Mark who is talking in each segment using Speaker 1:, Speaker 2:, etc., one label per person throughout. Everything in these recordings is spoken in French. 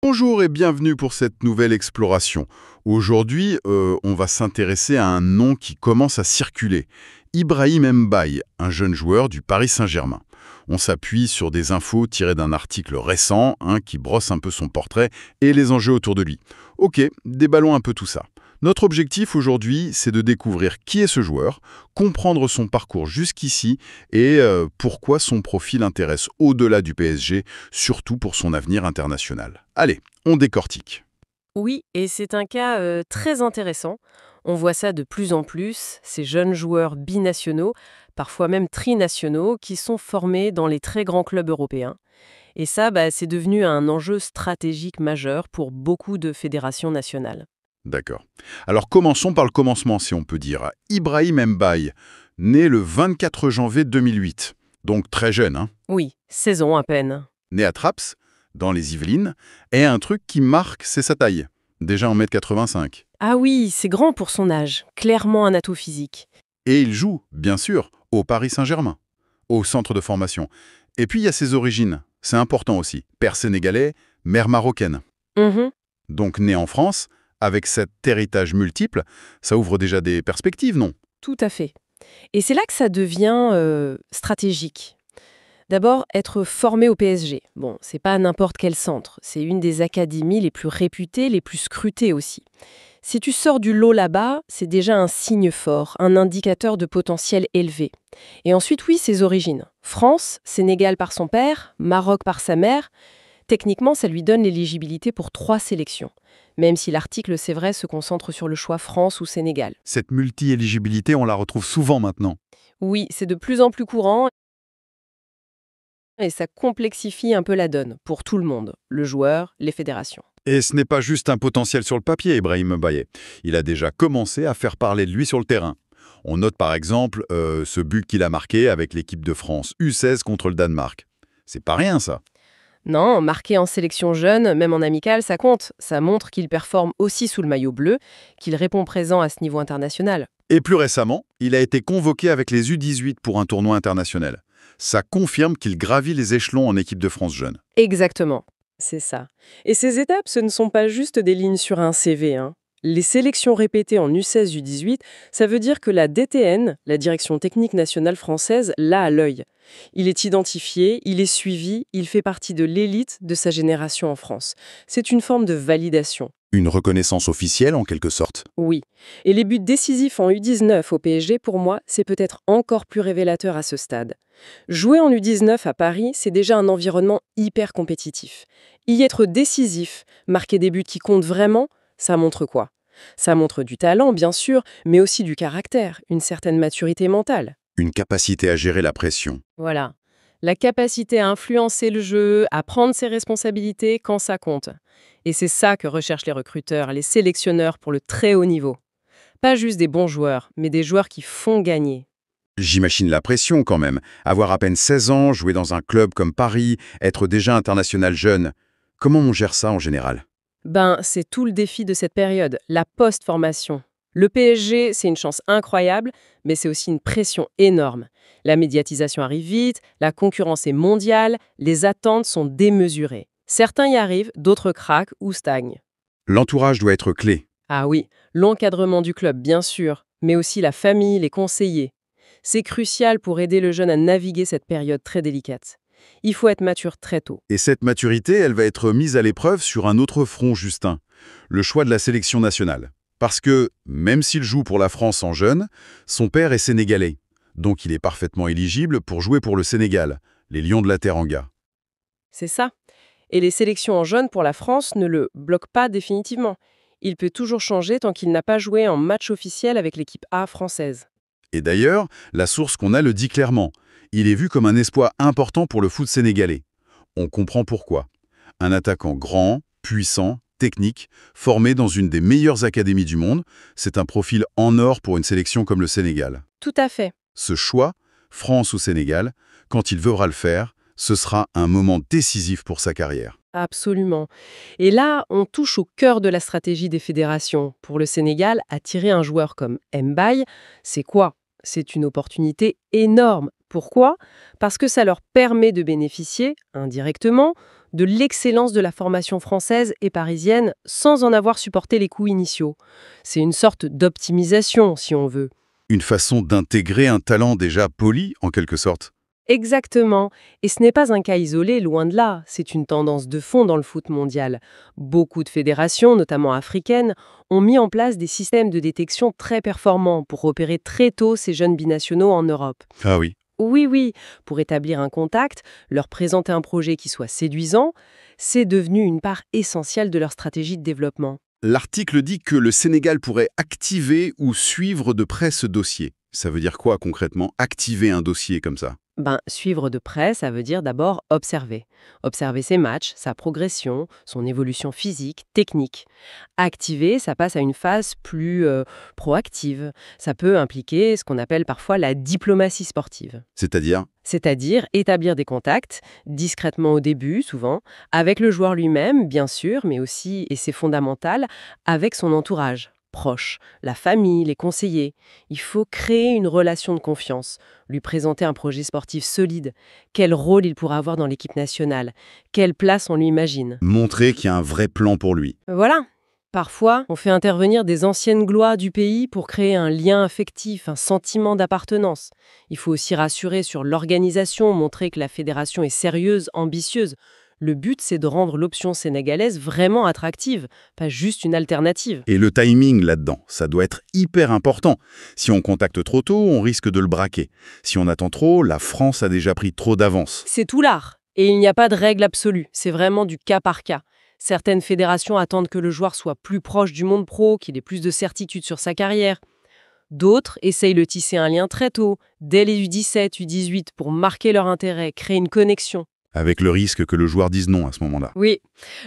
Speaker 1: Bonjour et bienvenue pour cette nouvelle exploration. Aujourd'hui, on va s'intéresser à un nom qui commence à circuler. Ibrahim Mbaye, un jeune joueur du Paris Saint-Germain. On s'appuie sur des infos tirées d'un article récent, qui brosse un peu son portrait et les enjeux autour de lui. Ok, déballons un peu tout ça. Notre objectif aujourd'hui, c'est de découvrir qui est ce joueur, comprendre son parcours jusqu'ici et pourquoi son profil intéresse au-delà du PSG, surtout pour son avenir international. Allez, on décortique.
Speaker 2: Oui, et c'est un cas très intéressant. On voit ça de plus en plus, ces jeunes joueurs binationaux, parfois même trinationaux, qui sont formés dans les très grands clubs européens. Et ça, c'est devenu un enjeu stratégique majeur pour beaucoup de fédérations nationales.
Speaker 1: D'accord. Alors commençons par le commencement, si on peut dire. Ibrahim Mbaye, né le 24 janvier 2008, donc très jeune,
Speaker 2: Oui, 16 ans à peine.
Speaker 1: né à Traps, dans les Yvelines, et un truc qui marque, c'est sa taille. Déjà 1,85 m.
Speaker 2: Ah oui, c'est grand pour son âge, clairement un atout physique.
Speaker 1: Et il joue, bien sûr, au Paris Saint-Germain, au centre de formation. Et puis il y a ses origines, c'est important aussi. Père sénégalais, mère marocaine.
Speaker 2: Mhm,
Speaker 1: Donc né en France, avec cet héritage multiple, ça ouvre déjà des perspectives, non?
Speaker 2: tout à fait. Et c'est là que ça devient stratégique. D'abord, être formé au PSG. Bon, c'est pas n'importe quel centre. C'est une des académies les plus réputées, les plus scrutées aussi. Si tu sors du lot là-bas, c'est déjà un signe fort, un indicateur de potentiel élevé. Et ensuite, oui, ses origines. France, Sénégal par son père, Maroc par sa mère. Techniquement, ça lui donne l'éligibilité pour 3 sélections. Même si l'article, c'est vrai, se concentre sur le choix France ou Sénégal.
Speaker 1: Cette multi-éligibilité, on la retrouve souvent maintenant.
Speaker 2: Oui, c'est de plus en plus courant. Et ça complexifie un peu la donne, pour tout le monde, le joueur, les fédérations.
Speaker 1: Et ce n'est pas juste un potentiel sur le papier, Ibrahim Mbaye. Il a déjà commencé à faire parler de lui sur le terrain. On note par exemple ce but qu'il a marqué avec l'équipe de France, U16 contre le Danemark. C'est pas rien ça.
Speaker 2: Non, marqué en sélection jeune, même en amical, ça compte. Ça montre qu'il performe aussi sous le maillot bleu, qu'il répond présent à ce niveau international.
Speaker 1: Et plus récemment, il a été convoqué avec les U18 pour un tournoi international. Ça confirme qu'il gravit les échelons en équipe de France jeune.
Speaker 2: Exactement, c'est ça. Et ces étapes, ce ne sont pas juste des lignes sur un CV, hein. Les sélections répétées en U16, U18, ça veut dire que la DTN, la Direction technique nationale française, l'a à l'œil. Il est identifié, il est suivi, il fait partie de l'élite de sa génération en France. C'est une forme de validation.
Speaker 1: Une reconnaissance officielle en quelque sorte.
Speaker 2: Oui. Et les buts décisifs en U19 au PSG, pour moi, c'est peut-être encore plus révélateur à ce stade. Jouer en U19 à Paris, c'est déjà un environnement hyper compétitif. Y être décisif, marquer des buts qui comptent vraiment, ça montre quoi? Ça montre du talent, bien sûr, mais aussi du caractère, une certaine maturité mentale.
Speaker 1: Une capacité à gérer la pression.
Speaker 2: Voilà. La capacité à influencer le jeu, à prendre ses responsabilités quand ça compte. Et c'est ça que recherchent les recruteurs, les sélectionneurs pour le très haut niveau. Pas juste des bons joueurs, mais des joueurs qui font gagner.
Speaker 1: J'imagine la pression quand même. Avoir à peine 16 ans, jouer dans un club comme Paris, être déjà international jeune. Comment on gère ça en général?
Speaker 2: C'est tout le défi de cette période, la post-formation. Le PSG, c'est une chance incroyable, mais c'est aussi une pression énorme. La médiatisation arrive vite, la concurrence est mondiale, les attentes sont démesurées. Certains y arrivent, d'autres craquent ou stagnent.
Speaker 1: L'entourage doit être clé.
Speaker 2: Ah oui, l'encadrement du club, bien sûr, mais aussi la famille, les conseillers. C'est crucial pour aider le jeune à naviguer cette période très délicate. Il faut être mature très tôt.
Speaker 1: Et cette maturité, elle va être mise à l'épreuve sur un autre front, Justin. Le choix de la sélection nationale. Parce que, même s'il joue pour la France en jeune, son père est sénégalais. Donc il est parfaitement éligible pour jouer pour le Sénégal, les Lions de la Teranga.
Speaker 2: C'est ça. Et les sélections en jeunes pour la France ne le bloquent pas définitivement. Il peut toujours changer tant qu'il n'a pas joué en match officiel avec l'équipe A française.
Speaker 1: Et d'ailleurs, la source qu'on a le dit clairement. Il est vu comme un espoir important pour le foot sénégalais. On comprend pourquoi. Un attaquant grand, puissant, technique, formé dans une des meilleures académies du monde, c'est un profil en or pour une sélection comme le Sénégal.
Speaker 2: Tout à fait.
Speaker 1: Ce choix, France ou Sénégal, quand il devra le faire, ce sera un moment décisif pour sa carrière.
Speaker 2: Absolument. Et là, on touche au cœur de la stratégie des fédérations. Pour le Sénégal, attirer un joueur comme Mbaye, c'est quoi? C'est une opportunité énorme. Pourquoi? Parce que ça leur permet de bénéficier, indirectement, de l'excellence de la formation française et parisienne sans en avoir supporté les coûts initiaux. C'est une sorte d'optimisation, si on veut.
Speaker 1: Une façon d'intégrer un talent déjà poli, en quelque sorte.
Speaker 2: Exactement. Et ce n'est pas un cas isolé, loin de là. C'est une tendance de fond dans le foot mondial. Beaucoup de fédérations, notamment africaines, ont mis en place des systèmes de détection très performants pour repérer très tôt ces jeunes binationaux en Europe.
Speaker 1: Ah oui.
Speaker 2: Oui, oui, pour établir un contact, leur présenter un projet qui soit séduisant, c'est devenu une part essentielle de leur stratégie de développement.
Speaker 1: L'article dit que le Sénégal pourrait activer ou suivre de près ce dossier. Ça veut dire quoi concrètement, activer un dossier comme ça?
Speaker 2: Suivre de près, ça veut dire d'abord observer. Observer ses matchs, sa progression, son évolution physique, technique. Activer, ça passe à une phase plus proactive. Ça peut impliquer ce qu'on appelle parfois la diplomatie sportive.
Speaker 1: C'est-à-dire?
Speaker 2: C'est-à-dire établir des contacts, discrètement au début souvent, avec le joueur lui-même, bien sûr, mais aussi, et c'est fondamental, avec son entourage proche, la famille, les conseillers. Il faut créer une relation de confiance, lui présenter un projet sportif solide, quel rôle il pourra avoir dans l'équipe nationale, quelle place on lui imagine.
Speaker 1: Montrer qu'il y a un vrai plan pour lui.
Speaker 2: Voilà. Parfois, on fait intervenir des anciennes gloires du pays pour créer un lien affectif, un sentiment d'appartenance. Il faut aussi rassurer sur l'organisation, montrer que la fédération est sérieuse, ambitieuse. Le but, c'est de rendre l'option sénégalaise vraiment attractive, pas juste une alternative.
Speaker 1: Et le timing là-dedans, ça doit être hyper important. Si on contacte trop tôt, on risque de le braquer. Si on attend trop, la France a déjà pris trop d'avance.
Speaker 2: C'est tout l'art. Et il n'y a pas de règle absolue, c'est vraiment du cas par cas. Certaines fédérations attendent que le joueur soit plus proche du monde pro, qu'il ait plus de certitude sur sa carrière. D'autres essayent de tisser un lien très tôt, dès les U17, U18, pour marquer leur intérêt, créer une connexion.
Speaker 1: Avec le risque que le joueur dise non à ce moment-là.
Speaker 2: Oui,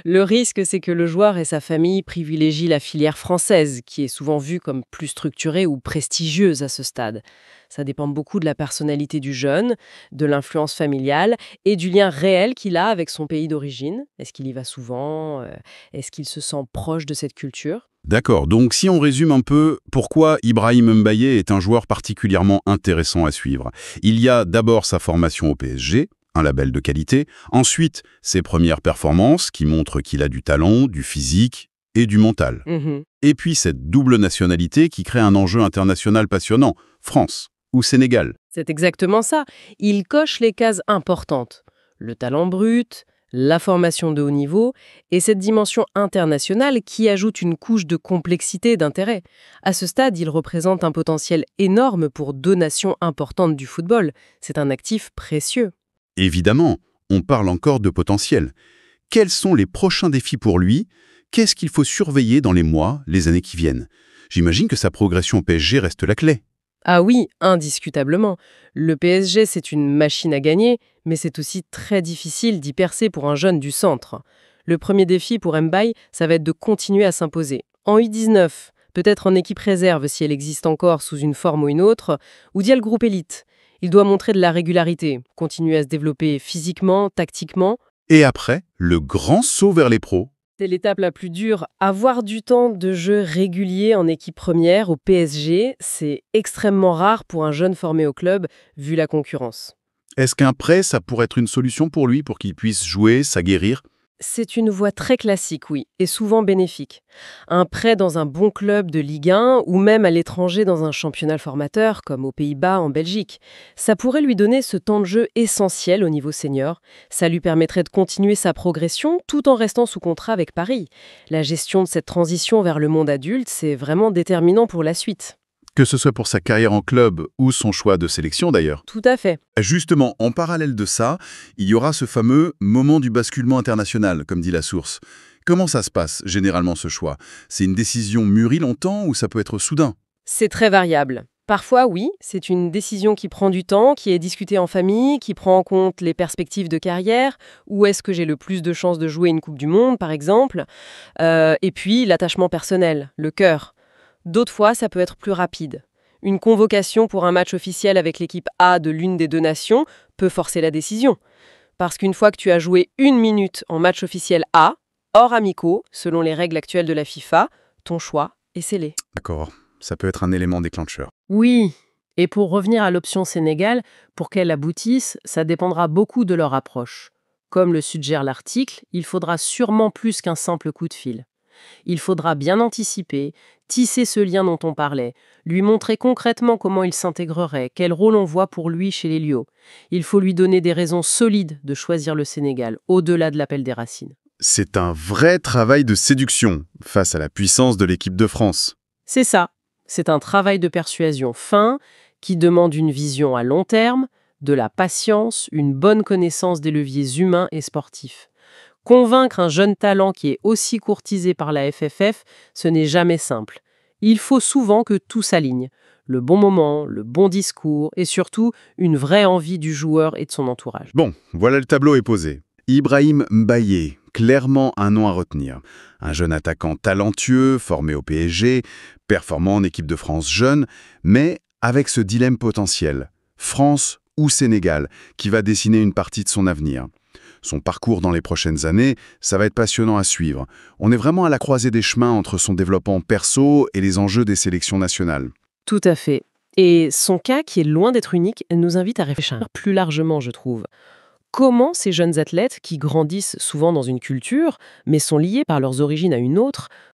Speaker 2: le risque, c'est que le joueur et sa famille privilégient la filière française, qui est souvent vue comme plus structurée ou prestigieuse à ce stade. Ça dépend beaucoup de la personnalité du jeune, de l'influence familiale et du lien réel qu'il a avec son pays d'origine. Est-ce qu'il y va souvent? Est-ce qu'il se sent proche de cette culture?
Speaker 1: D'accord, donc si on résume un peu, pourquoi Ibrahim Mbaye est un joueur particulièrement intéressant à suivre? Il y a d'abord sa formation au PSG, un label de qualité, ensuite ses premières performances qui montrent qu'il a du talent, du physique et du mental. Et puis cette double nationalité qui crée un enjeu international passionnant, France ou Sénégal.
Speaker 2: C'est exactement ça. Il coche les cases importantes. Le talent brut, la formation de haut niveau et cette dimension internationale qui ajoute une couche de complexité et d'intérêt. À ce stade, il représente un potentiel énorme pour deux nations importantes du football. C'est un actif précieux.
Speaker 1: Évidemment, on parle encore de potentiel. Quels sont les prochains défis pour lui? Qu'est-ce qu'il faut surveiller dans les mois, les années qui viennent? J'imagine que sa progression au PSG reste la clé.
Speaker 2: Ah oui, indiscutablement. Le PSG, c'est une machine à gagner, mais c'est aussi très difficile d'y percer pour un jeune du centre. Le premier défi pour Mbaye, ça va être de continuer à s'imposer. En U19, peut-être en équipe réserve si elle existe encore sous une forme ou une autre, ou via le groupe élite. Il doit montrer de la régularité, continuer à se développer physiquement, tactiquement.
Speaker 1: Et après, le grand saut vers les pros.
Speaker 2: C'est l'étape la plus dure. Avoir du temps de jeu régulier en équipe première au PSG, c'est extrêmement rare pour un jeune formé au club, vu la concurrence.
Speaker 1: Est-ce qu'un prêt, ça pourrait être une solution pour lui, pour qu'il puisse jouer, s'aguerrir?
Speaker 2: C'est une voie très classique, oui, et souvent bénéfique. Un prêt dans un bon club de Ligue 1 ou même à l'étranger dans un championnat formateur, comme aux Pays-Bas, en Belgique, ça pourrait lui donner ce temps de jeu essentiel au niveau senior. Ça lui permettrait de continuer sa progression tout en restant sous contrat avec Paris. La gestion de cette transition vers le monde adulte, c'est vraiment déterminant pour la suite.
Speaker 1: Que ce soit pour sa carrière en club ou son choix de sélection d'ailleurs.
Speaker 2: Tout à fait.
Speaker 1: Justement, en parallèle de ça, il y aura ce fameux moment du basculement international, comme dit la source. Comment ça se passe, généralement, ce choix? C'est une décision mûrie longtemps ou ça peut être soudain?
Speaker 2: C'est très variable. Parfois, oui, c'est une décision qui prend du temps, qui est discutée en famille, qui prend en compte les perspectives de carrière. Où est-ce que j'ai le plus de chances de jouer une Coupe du Monde, par exemple? Et puis, l'attachement personnel, le cœur. D'autres fois, ça peut être plus rapide. Une convocation pour un match officiel avec l'équipe A de l'une des deux nations peut forcer la décision. Parce qu'une fois que tu as joué 1 minute en match officiel A, hors amicaux, selon les règles actuelles de la FIFA, ton choix est scellé.
Speaker 1: D'accord, ça peut être un élément déclencheur.
Speaker 2: Oui, et pour revenir à l'option Sénégal, pour qu'elle aboutisse, ça dépendra beaucoup de leur approche. Comme le suggère l'article, il faudra sûrement plus qu'un simple coup de fil. Il faudra bien anticiper, tisser ce lien dont on parlait, lui montrer concrètement comment il s'intégrerait, quel rôle on voit pour lui chez les Lyots. Il faut lui donner des raisons solides de choisir le Sénégal, au-delà de l'appel des racines.
Speaker 1: C'est un vrai travail de séduction face à la puissance de l'équipe de France.
Speaker 2: C'est ça. C'est un travail de persuasion fin qui demande une vision à long terme, de la patience, une bonne connaissance des leviers humains et sportifs. Convaincre un jeune talent qui est aussi courtisé par la FFF, ce n'est jamais simple. Il faut souvent que tout s'aligne. Le bon moment, le bon discours et surtout une vraie envie du joueur et de son entourage.
Speaker 1: Bon, voilà le tableau est posé. Ibrahim Mbaye, clairement un nom à retenir. Un jeune attaquant talentueux, formé au PSG, performant en équipe de France jeune, mais avec ce dilemme potentiel, France ou Sénégal, qui va dessiner une partie de son avenir. Son parcours dans les prochaines années, ça va être passionnant à suivre. On est vraiment à la croisée des chemins entre son développement perso et les enjeux des sélections nationales.
Speaker 2: Tout à fait. Et son cas, qui est loin d'être unique, nous invite à réfléchir plus largement, je trouve. Comment ces jeunes athlètes, qui grandissent souvent dans une culture, mais sont liés par leurs origines à une autre,